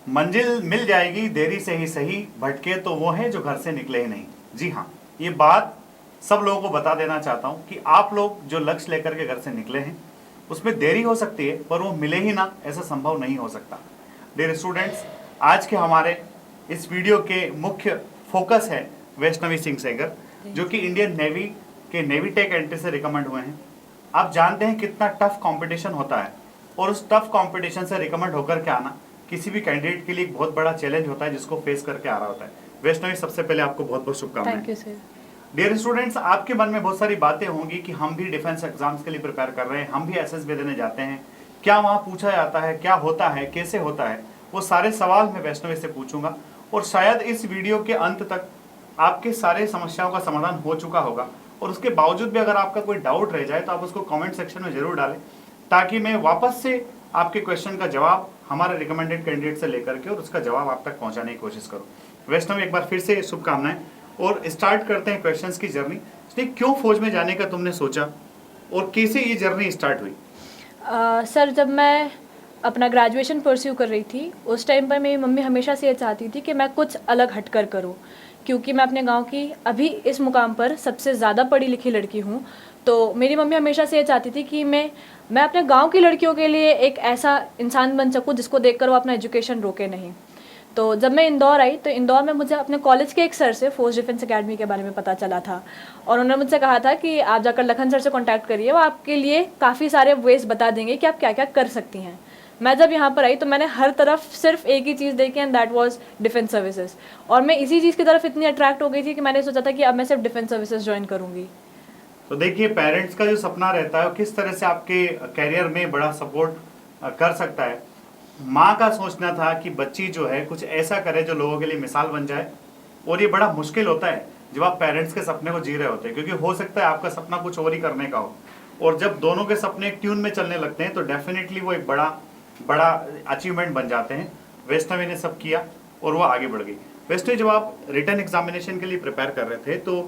मंजिल मिल जाएगी देरी से ही सही, भटके तो वो हैं जो घर से निकले ही नहीं। जी हाँ, ये बात सब लोगों को बता देना चाहता हूँ कि आप लोग जो लक्ष्य लेकर के घर से निकले हैं उसमें देरी हो सकती है, पर वो मिले ही ना ऐसा संभव नहीं हो सकता। डियर स्टूडेंट्स, आज के हमारे इस वीडियो के मुख्य फोकस है वैष्णवी सिंह सेगर, जो कि इंडियन नेवी के नेवी टेक एंट्री से रिकमेंड हुए हैं। आप जानते हैं कितना टफ कंपटीशन होता है, और उस टफ कंपटीशन से रिकमेंड होकर के आना किसी भी कैंडिडेट के लिए एक बहुत बड़ा चैलेंज होता है, जिसको फेस करके आ रहा होता है। वैष्णवी, सबसे पहले आपको बहुत बहुत शुभकामनाएं। Thank you sir. Dear students, आपके मन में बहुत सारी बातें होंगी कि हम भी डिफेंस एग्जाम्स के लिए प्रिपेयर कर रहे हैं, हम भी एसएसबी देने जाते हैं, क्या वहाँ पूछा जाता है, क्या होता है, कैसे होता है, वो सारे सवाल मैं वैष्णवी से पूछूंगा। और शायद इस वीडियो के अंत तक आपके सारे समस्याओं का समाधान हो चुका होगा, और उसके बावजूद भी अगर आपका कोई डाउट रह जाए तो आप उसको कमेंट सेक्शन में जरूर डालें, ताकि मैं वापस से आपके क्वेश्चन का जवाब हमारे रिकमेंडेड कैंडिडेट से लेकर के और उसका जवाब आप तक पहुंचाने की कोशिश करूं। वैष्णव, एक बार फिर से शुभकामनाएं, और स्टार्ट करते हैं क्वेश्चंस की जर्नी। क्यों फौज में जाने का तुमने सोचा और कैसे ये जर्नी स्टार्ट हुई? सर, जब मैं अपना ग्रेजुएशन परस्यू कर रही थी उस टाइम पर मेरी मम्मी हमेशा से ये चाहती थी कि मैं कुछ अलग हटकर करूं, क्योंकि मैं अपने गांव की अभी इस मुकाम पर सबसे ज़्यादा पढ़ी लिखी लड़की हूं। तो मेरी मम्मी हमेशा से ये चाहती थी कि मैं अपने गांव की लड़कियों के लिए एक ऐसा इंसान बन सकूं जिसको देखकर वो अपना एजुकेशन रोके नहीं। तो जब मैं इंदौर आई तो इंदौर में मुझे अपने कॉलेज के एक सर से फोर्स डिफेंस एकेडमी के बारे में पता चला था, और उन्होंने मुझसे कहा था कि आप जाकर लखन सर से कांटेक्ट करिए, वो आपके लिए काफ़ी सारे वेज बता देंगे कि आप क्या क्या कर सकती हैं। मैं जब यहाँ पर आई तो मैंने हर तरफ सिर्फ एक ही चीज़ देखी, and that was defence services, और मैं इसी चीज़ की तरफ इतनी अट्रैक्ट हो गई थी कि मैंने सोचा था कि अब मैं सिर्फ डिफेंस सर्विसेज ज्वाइन करूँगी। तो देखिए, पेरेंट्स का जो सपना रहता है वो किस तरह से आपके कैरियर में बड़ा सपोर्ट कर सकता है। माँ का सोचना था कि बच्ची जो है कुछ ऐसा करे जो लोगों के लिए मिसाल बन जाए, और ये बड़ा मुश्किल होता है जब आप पेरेंट्स के सपने को जी रहे होते हैं, क्योंकि हो सकता है आपका सपना कुछ और ही करने का हो, और जब दोनों के सपने एक ट्यून में चलने लगते हैं तो डेफिनेटली वो एक बड़ा बड़ा अचीवमेंट बन जाते हैं। वैष्णवी ने सब किया और वो आगे बढ़ गई। वैष्णवी, जब आप रिटर्न एग्जामिनेशन के लिए प्रिपेयर कर रहे थे तो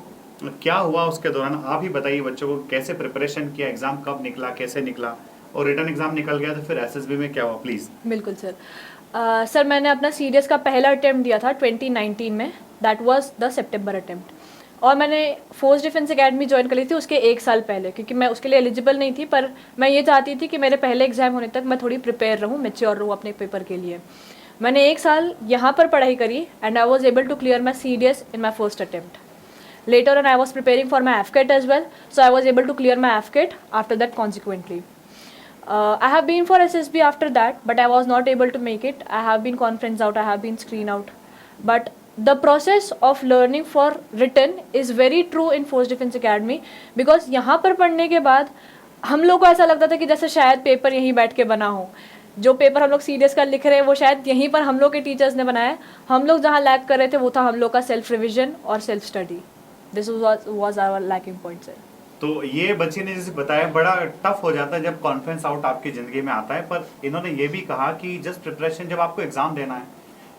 क्या हुआ उसके दौरान, आप ही बताइए बच्चों को, कैसे प्रिपरेशन किया, एग्जाम कब निकला, कैसे निकला, और रिटर्न एग्जाम निकल गया तो फिर एसएसबी में क्या हुआ, प्लीज। बिल्कुल सर। सर, मैंने अपना सीडीएस का पहला अटेम्प्ट दिया था 2019 में, that was the September attempt, और मैंने फोर्स डिफेंस एकेडमी ज्वाइन कर ली थी उसके एक साल पहले, क्योंकि मैं उसके लिए एलिजिबल नहीं थी, पर मैं ये चाहती थी कि मेरे पहले एग्जाम होने तक मैं थोड़ी प्रिपेयर रहूँ, मेच्योर रहूँ अपने पेपर के लिए। मैंने एक साल यहाँ पर पढ़ाई करी, and I was able to clear my CDS in my first attempt. Later on, I was preparing for my AFCAT as well, so I was able to clear my AFCAT after that consequently. I have been for SSB after that, but I was not able to make it. I have been conference out, I have been screen out. But the process of learning for written is very true in Force Defense Academy, because यहाँ पर पढ़ने के बाद हम लोग को ऐसा लगता था कि जैसे शायद पेपर यहीं बैठ के बना हो। जो पेपर हम लोग सीडीएस का लिख रहे हैं वो शायद यहीं पर हम लोग के टीचर्स ने बनाया। हम लोग जहाँ लैक कर रहे थे वो था हम लोग का सेल्फ रिविजन और self study. This was our lacking point sir. तो ये बच्ची ने जैसे बताया, बड़ा टफ हो जाता है जब कॉन्फ्रेंस आउट आपकी जिंदगी में आता है, पर इन्होंने ये भी कहा कि जस्ट प्रिपरेशन, जब आपको एग्जाम देना है,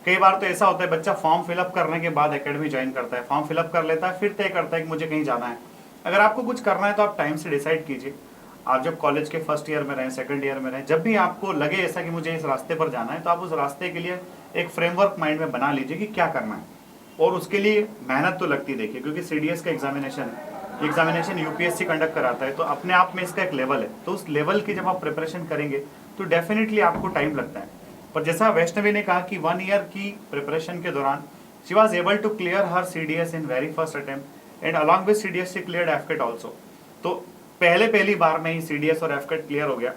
कई बार तो ऐसा होता है बच्चा फॉर्म फिलअप करने के बाद एकेडमी ज्वाइन करता है, फॉर्म फिलअप कर लेता है, फिर तय करता है कि मुझे कहीं जाना है। अगर आपको कुछ करना है तो आप टाइम से डिसाइड कीजिए। आप जब कॉलेज के फर्स्ट ईयर में रहें, सेकंड ईयर में रहें, जब भी आपको लगे ऐसा कि मुझे इस रास्ते पर जाना है, तो आप उस रास्ते के लिए एक फ्रेमवर्क माइंड में बना लीजिए कि क्या करना है, और उसके लिए मेहनत तो लगती देखिए, क्योंकि सीडीएस का एग्जामिनेशन यूपीएससी कंडक्ट कराता है, तो अपने आप में इसका एक लेवल है, तो उस लेवल की जब आप प्रिपरेशन करेंगे तो डेफिनेटली आपको टाइम लगता है। पर जैसा वैष्णवी ने कहा कि 1 ईयर की प्रिपरेशन के दौरान she was able to clear her CDS in very first attempt, and along with CDS she cleared AFCAT also. तो पहली बार में ही सीडीएस और एफकेट क्लियर हो गया।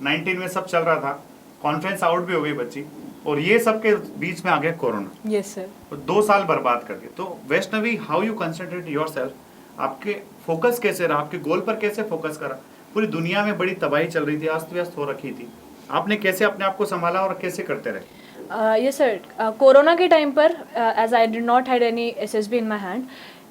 19 में सब चल रहा था, कॉन्फ्रेंस आउट भी हो गई बच्ची, और ये सब के बीच में आ गया कोरोना। Yes sir. तो 2 साल बर्बाद कर दिए। तो Vaishnavi, how you concentrate yourself, आपके फोकस कैसे रहा, आपके गोल पर कैसे फोकस करा? पूरी दुनिया में बड़ी तबाही चल रही थी, अस्त व्यस्त हो रखी थी, आपने कैसे अपने आप को संभाला और कैसे करते रहे? यस सर, कोरोना के टाइम पर as I did not had any SSB in my hand,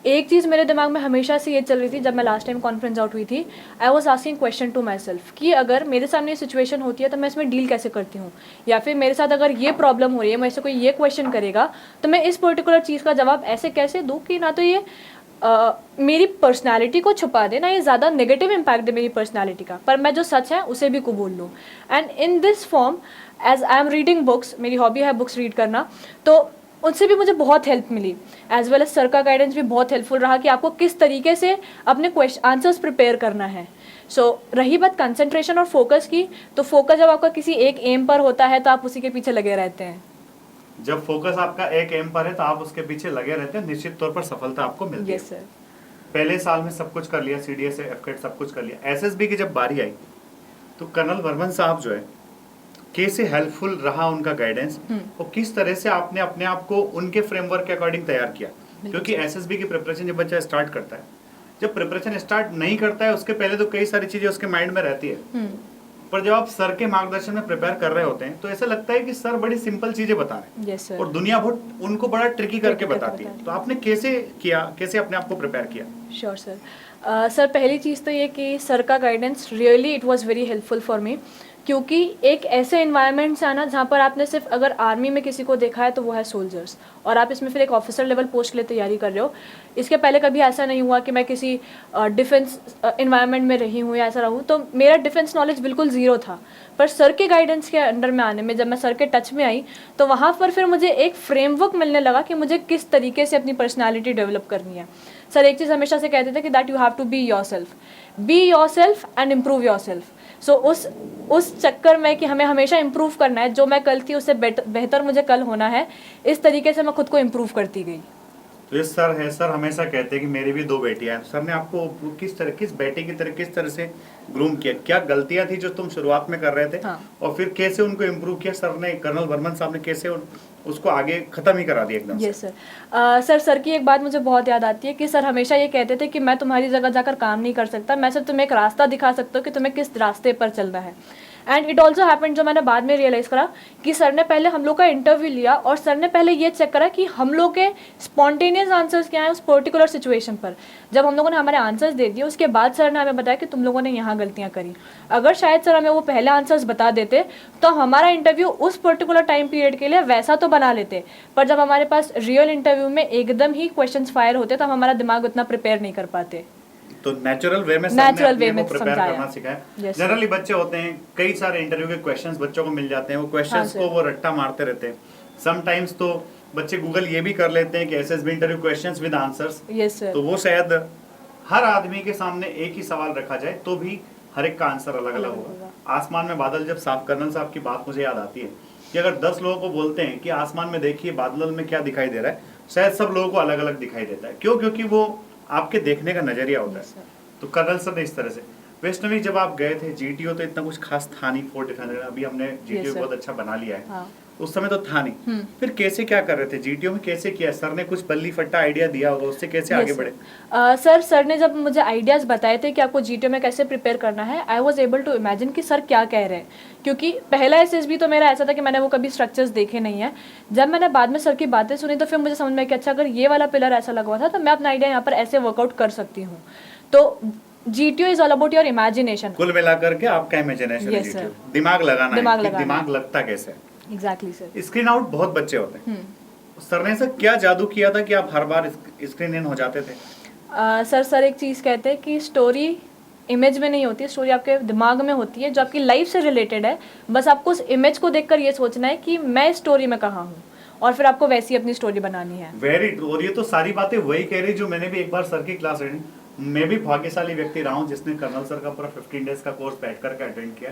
एक चीज़ मेरे दिमाग में हमेशा से ये चल रही थी। जब मैं लास्ट टाइम कॉन्फ्रेंस आउट हुई थी, I was asking question to my self कि अगर मेरे सामने ये सिचुएशन होती है तो मैं इसमें डील कैसे करती हूँ, या फिर मेरे साथ अगर ये प्रॉब्लम हो रही है, मेरे से कोई ये क्वेश्चन करेगा तो मैं इस पर्टिकुलर चीज़ का जवाब ऐसे कैसे दूँ कि ना तो ये मेरी पर्सनैलिटी को छुपा दे, ना ये ज़्यादा नेगेटिव इम्पैक्ट दे मेरी पर्सनैलिटी का, पर मैं जो सच है उसे भी कबूल लूँ। And in this form as I am reading books, मेरी हॉबी है बुक्स रीड करना, तो उनसे भी मुझे बहुत हेल्प मिली। एज वेल एज सर का गाइडेंस भी बहुत हेल्पफुल रहा कि आपको किस तरीके से अपने आंसर्स प्रिपेयर करना है। रही बात कंसंट्रेशन और फोकस की, तो फोकस जब आपका किसी एक एम पर होता है तो आप उसी के पीछे लगे रहते हैं। जब फोकस आपका एक एम पर है तो आप उसके पीछे लगे रहते हैं, निश्चित तौर पर सफलता आपको मिलती है। Yes sir. पहले साल में सब कुछ कर लिया, CDS से FCAT सब कुछ कर लिया, SSB की जब बारी आई तो कर्नल वर्मन साहब जो है कैसे हेल्पफुल रहा उनका गाइडेंस, और किस तरह से आपने अपने आप को उनके फ्रेमवर्क के अकॉर्डिंग तैयार किया। क्योंकि SSB की प्रिपरेशन जब बच्चा स्टार्ट करता है, जब प्रिपरेशन स्टार्ट नहीं करता है उसके पहले तो कई सारी चीजें उसके माइंड में रहती है, पर जब आप सर के मार्गदर्शन में प्रिपेयर कर रहे होते हैं तो ऐसा लगता है कि सर बड़ी सिंपल चीजें बता रहे हैं। yes, और दुनिया बहुत उनको बड़ा ट्रिकी करके बताती है। तो आपने कैसे किया, कैसे अपने आप को प्रिपेयर किया? Sure sir. सर पहली चीज़ तो ये कि सर का guidance really it was very helpful for me, क्योंकि एक ऐसे इन्वायरमेंट से आना जहाँ पर आपने सिर्फ अगर आर्मी में किसी को देखा है तो वो है सोल्जर्स, और आप इसमें फिर एक ऑफिसर लेवल पोस्ट के लिए तैयारी कर रहे हो। इसके पहले कभी ऐसा नहीं हुआ कि मैं किसी डिफेंस इन्वायरमेंट में रही हूँ या ऐसा रहूँ, तो मेरा डिफेंस नॉलेज बिल्कुल ज़ीरो था। पर सर के गाइडेंस के अंडर में आने में, जब मैं सर के टच में आई तो वहाँ पर फिर मुझे एक फ्रेमवर्क मिलने लगा कि मुझे किस तरीके से अपनी पर्सनैलिटी डेवलप करनी है। सर एक चीज़ हमेशा से कहते थे कि that you have to be yourself and improve yourself. So उस चक्कर में कि हमें हमेशा इम्प्रूव करना है, जो मैं कल थी उससे बेहतर मुझे कल होना है, इस तरीके से मैं खुद को इम्प्रूव करती गई। तो ये सर है, सर हमेशा कहते हैं कि मेरी भी 2 बेटियां हैं। सर ने आपको किस बेटे की तरह किस तरह से ग्रूम किया? क्या गलतियां थी जो तुम शुरुआत में कर रहे थे? हाँ। और फिर कैसे उनको इम्प्रूव किया सर ने? कर्नल वर्मन साहब ने कैसे उसको आगे खत्म ही करा दिया एकदम से? Yes sir. सर की एक बात मुझे बहुत याद आती है कि सर हमेशा ये कहते थे कि मैं तुम्हारी जगह जाकर काम नहीं कर सकता, मैं सिर्फ तुम्हें एक रास्ता दिखा सकता हूँ कि तुम्हें किस रास्ते पर चलना है। एंड इट ऑल्सो हैपेंड, जो मैंने बाद में रियलाइज़ करा कि सर ने पहले हम लोग का इंटरव्यू लिया और सर ने पहले ये चेक करा कि हम लोग के स्पॉन्टेनियस आंसर्स क्या हैं उस पर्टिकुलर सिचुएशन पर। जब हम लोगों ने हमारे आंसर्स दे दिए उसके बाद सर ने हमें बताया कि तुम लोगों ने यहाँ गलतियाँ करी। अगर शायद सर हमें वो पहले आंसर्स बता देते तो हमारा इंटरव्यू उस पर्टिकुलर टाइम पीरियड के लिए वैसा तो बना लेते, पर जब हमारे पास रियल इंटरव्यू में एकदम ही क्वेश्चंस फायर होते तो हमारा दिमाग उतना प्रिपेयर नहीं कर पाते। तो नेचुरल वे में प्रिपेयर करना सिखाया। जनरली बच्चे होते हैं, कई सारे इंटरव्यू के क्वेश्चंस बच्चों को मिल जाते हैं, वो क्वेश्चंस को वो रट्टा मारते रहते हैं। समटाइम्स तो बच्चे गूगल ये भी कर लेते हैं कि SSB interview questions with answers. तो वो शायद हर आदमी के सामने एक ही सवाल रखा जाए तो भी हर एक का आंसर अलग अलग होगा। आसमान में बादल जब साफ, कर्नल साहब की बात मुझे याद आती है कि अगर 10 लोगों को बोलते हैं कि आसमान में देखिए बादल में क्या दिखाई दे रहा है, शायद सब लोगों को अलग अलग दिखाई देता है। क्यों? क्योंकि वो आपके देखने का नजरिया होता है। तो कर्नल सर ने इस तरह से, वैष्णवी जब आप गए थे GTO तो इतना कुछ खास था नहीं, फोर्ट डिफेंस, अभी हमने GTO बहुत अच्छा बना लिया है। हाँ। उस समय तो था नहीं। फिर कैसे क्या कर रहे थे GTO में? कैसे किया? सर ने कुछ बल्ली फट्टा आइडिया दिया होगा, उससे कैसे आगे बढ़े? सर ने जब मुझे आइडियाज़ बताए थे कि आपको GTO में कैसे प्रिपेयर करना है, I was able to imagine कि सर क्या कह रहे हैं, क्योंकि पहला SSB तो मेरा ऐसा था कि मैंने वो कभी स्ट्रक्चर्स देखे नहीं है। जब मैंने बाद में सर की बातें सुनी तो फिर मुझे समझ में कि अच्छा अगर ये वाला पिलर ऐसा लगा हुआ था तो मैं अपना आइडिया यहाँ पर ऐसे वर्कआउट कर सकती हूँ। तो GTO is all about your imagination. कुल मिलाकर के आपका इमेजिनेशन है GTO। दिमाग लगाना है, दिमाग लगता कैसे? Exactly sir. स्क्रीन आउट बहुत बच्चे होते हैं। सर ने सर क्या जादू किया था कि आप हर बार स्क्रीन इन हो जाते थे? सर एक चीज़ कहते हैं कि स्टोरी इमेज में नहीं होती है, स्टोरी आपके दिमाग में होती है जो आपकी लाइफ से रिलेटेड है। बस आपको उस इमेज को देखकर ये सोचना है कि मैं इस स्टोरी में कहाँ हूँ, और फिर आपको वैसी अपनी स्टोरी बनानी है। Very true. और ये तो सारी बातें वही कह रही जो मैंने भी एक बार सर की क्लास अटेंड, मैं भी भाग्यशाली व्यक्ति रहा हूँ जिसने कर्नल सर का पूरा 15 डेज का कोर्स बैठ करके अटेंड किया।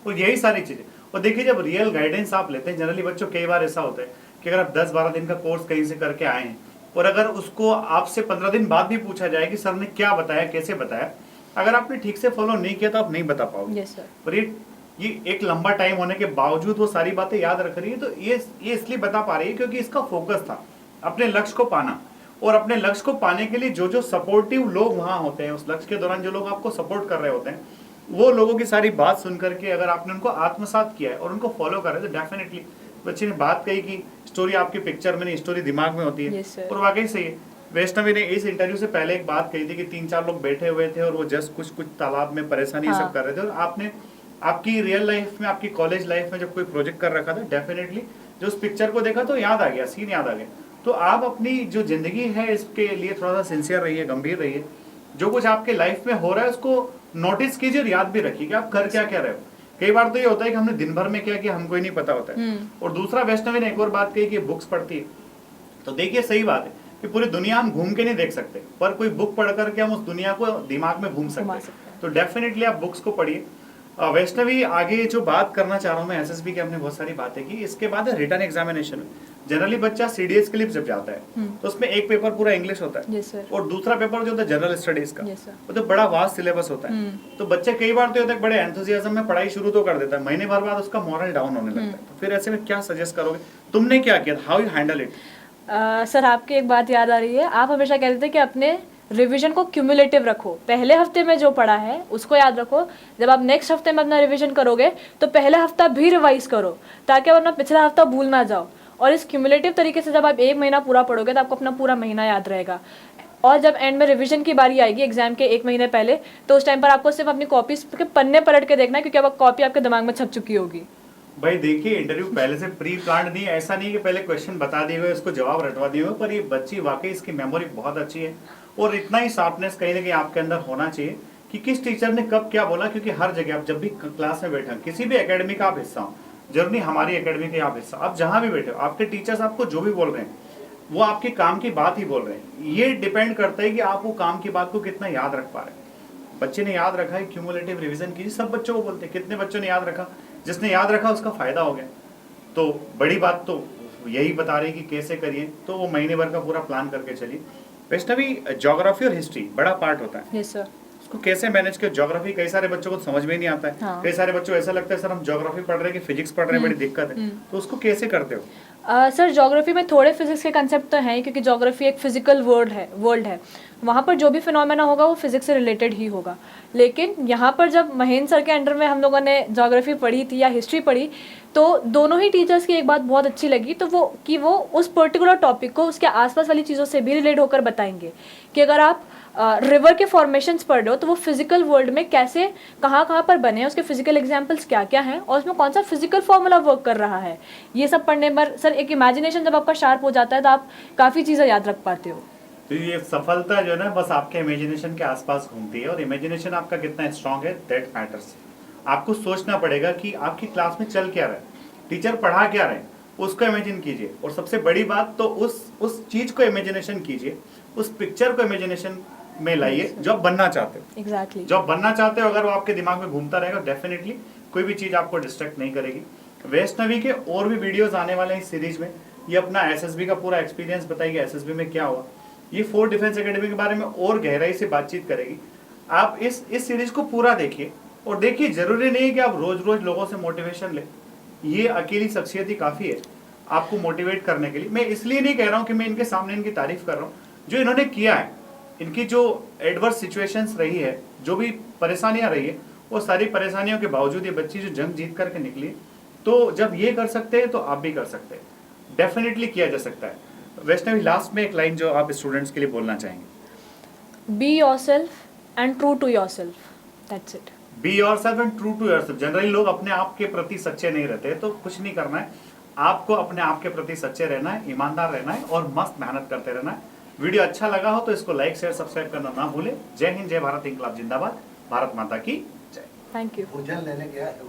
और यही सारी चीजें, और देखिए जब रियल गाइडेंस आप लेते हैं, जनरली बच्चों कई बार ऐसा होता है कि अगर आप 10-12 दिन का कोर्स कहीं से करके आए हैं और अगर उसको आपसे 15 दिन बाद भी पूछा जाए कि सर ने क्या बताया, कैसे बताया, अगर आपने ठीक से फॉलो नहीं किया तो आप नहीं बता पाओगे। yes, पर ये एक लंबा टाइम होने के बावजूद वो सारी बातें याद रख रही है, तो ये इसलिए बता पा रही है क्योंकि इसका फोकस था अपने लक्ष्य को पाना। और अपने लक्ष्य को पाने के लिए जो सपोर्टिव लोग वहां होते हैं, उस लक्ष्य के दौरान जो लोग आपको सपोर्ट कर रहे होते हैं, वो लोगों की सारी बात सुन करके अगर आपने उनको आत्मसात किया है और उनको फॉलो कर रहे हैं तो डेफिनेटली बच्चे ने बात कही कि स्टोरी आपकी पिक्चर में नहीं, स्टोरी दिमाग में होती है। yes, और वाकई सही है। वैष्णवी ने इस इंटरव्यू से पहले एक बात कही थी कि 3-4 लोग बैठे हुए थे और वो जस्ट कुछ तालाब में परेशानी सब कर रहे थे, और आपने आपकी रियल लाइफ में, आपकी कॉलेज लाइफ में जब कोई प्रोजेक्ट कर रखा था, डेफिनेटली जो उस पिक्चर को देखा तो याद आ गया, सीन याद आ गया। तो आप अपनी जो जिंदगी है इसके लिए थोड़ा सा सिंसियर रहिए, गंभीर रहिए। जो कुछ आपके लाइफ में हो रहा है उसको नोटिस कीजिए और याद भी रखिए कि आप कर क्या क्या रहे हो। कई बार तो ये होता है कि हमने दिन भर में क्या किया हमको ही नहीं पता होता है। और दूसरा, वैष्णवी ने एक और बात कही कि बुक्स पढ़ती है, तो देखिए सही बात है कि पूरी दुनिया हम घूम के नहीं देख सकते, पर कोई बुक पढ़ करके हम उस दुनिया को दिमाग में घूम सकते हैं। तो डेफिनेटली आप बुक्स को पढ़िए। वैष्णवी, आगे जो बात करना चाह रहा हूँ मैं, एसएसबी की हमने बहुत सारी बातें की, इसके बाद रिटन एग्जामिनेशन। जनरली बच्चा सीडीएस के लिए जब जाता है तो उसमें एक पेपर पूरा इंग्लिश होता है, और दूसरा पेपर जो होता है जनरल स्टडीज का, वो तो बड़ा वास्ट सिलेबस होता है। तो बच्चे कई बार तो होता है बड़े एंथुसियाज्म में पढ़ाई शुरू तो कर देता है, महीने भर बाद उसका मॉरल डाउन होने लगता है। तो फिर ऐसे में क्या सजेस्ट करोगे, तुमने क्या किया, how you handle it? Sir, आपकी एक बात याद आ रही है, आप हमेशा कहते थे कि अपने रिवीजन को क्यूमुलेटिव रखो। पहले हफ्ते में जो पढ़ा है उसको याद रखो, जब आप नेक्स्ट हफ्ते में अपना रिवीजन करोगे तो पहला हफ्ता भी रिवाइज करो, ताकि आप अपना पिछला हफ्ता भूल ना जाओ। और इस क्यूमुलेटिव तरीके से जब आप एक महीना पूरा पढ़ोगे तो आपको अपना पूरा महीना याद रहेगा। और जब एंड में रिवीजन की बारी आएगी एग्जाम के एक महीने पहले, तो उस टाइम पर आपको सिर्फ अपनी कॉपीज के पन्ने पलट के देखना है, क्योंकि अब कॉपी आपके दिमाग में छप चुकी होगी। भाई देखिए, इंटरव्यू पहले से प्री प्लान्ड नहीं, ऐसा नहीं कि पहले क्वेश्चन बता दिए हुए उसको जवाब रटवा दिए हुए, पर ये बच्ची वाकई इसकी मेमोरी बहुत अच्छी है। और इतना ही शार्पनेस कहीं ना कहीं आपके अंदर होना चाहिए कि किस टीचर ने कब क्या बोला, क्योंकि हर जगह आप जब भी क्लास में बैठे, किसी भी एकेडमी का आप हिस्सा हो, जरूर नहीं हमारी एकेडमी के आप हिस्सा, आप जहां भी बैठे हो, आपके टीचर्स आपको जो भी बोल रहे हैं वो आपके काम की बात ही बोल रहे हैं। ये डिपेंड करता है कि आप वो काम की बात को कितना याद रख पा रहे हैं। बच्चे ने याद रखा है, क्यूमुलेटिव रिवीजन कीजिए, सब बच्चों को बोलते हैं, कितने बच्चों ने याद रखा, जिसने याद रखा उसका फायदा हो गया। तो बड़ी बात तो यही बता रही कि कैसे करिए, तो वो महीने भर का पूरा प्लान करके चलिए। वैष्णवी, ज्योग्राफी और हिस्ट्री बड़ा पार्ट होता है। Yes sir. उसको कैसे मैनेज किया? ज्योग्राफी कई सारे बच्चों को समझ में नहीं आता है। हाँ। कई सारे बच्चों को ऐसा लगता है सर हम ज्योग्राफी पढ़ रहे हैं कि फिजिक्स पढ़ रहे हैं, बड़ी दिक्कत है। तो उसको कैसे करते हो? सर, ज्योग्राफी में थोड़े फिजिक्स के कंसेप्ट तो हैं, क्योंकि ज्योग्राफी एक फिजिकल वर्ल्ड है। वहाँ पर जो भी फिनोमेना होगा वो फिजिक्स से रिलेटेड ही होगा। लेकिन यहाँ पर जब महेंद्र सर के अंडर में हम लोगों ने ज्योग्राफी पढ़ी थी या हिस्ट्री पढ़ी, तो दोनों ही टीचर्स की एक बात बहुत अच्छी लगी, तो वो उस पर्टिकुलर टॉपिक को उसके आसपास वाली चीज़ों से भी रिलेट होकर बताएंगे कि अगर आप रिवर के फॉर्मेशंस पढ़ रहे हो तो वो फिजिकल वर्ल्ड में कैसे कहाँ पर बने हैं, उसके फिजिकल एग्जांपल्स क्या क्या हैं, और उसमें कौन सा फिजिकल फॉर्मूला वर्क कर रहा है। ये सब पढ़ने पर सर एक इमेजिनेशन जब आपका शार्प हो जाता है तो आप काफ़ी चीज़ें याद रख पाते हो। तो ये सफलता जो है ना बस आपके इमेजिनेशन के आसपास घूमती है, और इमेजिनेशन आपका कितना स्ट्रांग है दैट मैटर्स। आपको सोचना पड़ेगा कि आपकी क्लास में चल क्या रहा है, टीचर पढ़ा क्या रहे हैं, उसको इमेजिन कीजिए। और सबसे बड़ी बात तो उस चीज को इमेजिनेशन कीजिए, उस पिक्चर को इमेजिनेशन में लाइए जो आप बनना चाहते हो। एग्जैक्टली। जो आप बनना चाहते हो अगर वो आपके दिमाग में घूमता रहेगा, डेफिनेटली कोई भी चीज आपको डिस्ट्रैक्ट नहीं करेगी। वैष्णवी के और भी वीडियोस आने वाले हैं इस सीरीज में। ये अपना एसएसबी का पूरा एक्सपीरियंस बताएगी, एसएसबी में क्या हुआ। ये 4 डिफेंस एकेडमी के बारे में और गहराई से बातचीत करेगी। आप इस सीरीज को पूरा देखिए, और देखिए जरूरी नहीं है कि आप रोज रोज लोगों से मोटिवेशन ले, ये अकेली शख्सियत ही काफी है आपको मोटिवेट करने के लिए। मैं इसलिए नहीं कह रहा हूँ कि मैं इनके सामने इनकी तारीफ कर रहा हूँ, जो इन्होंने किया है, इनकी जो एडवर्स सिचुएशंस रही है, जो भी परेशानियां रही है, वो सारी परेशानियों के बावजूद ये बच्ची जो जंग जीत करके निकली, तो जब ये कर सकते हैं तो आप भी कर सकते हैं, डेफिनेटली किया जा सकता है। वैष्णवी, लास्ट में एक लाइन जो आप स्टूडेंट्स के लिए बोलना चाहेंगे। Be yourself and true to yourself, that's it. Be yourself and true to yourself. Generally लोग अपने आप के प्रति सच्चे नहीं रहते, तो कुछ नहीं करना है, आपको अपने आप के प्रति सच्चे रहना है, ईमानदार रहना है, और मस्त मेहनत करते रहना है। वीडियो अच्छा लगा हो तो इसको लाइक शेयर सब्सक्राइब करना ना भूले। जय हिंद, जय भारत, इंकलाब जिंदाबाद, भारत माता की जय। Thank you. भोजन लेने गया है वो।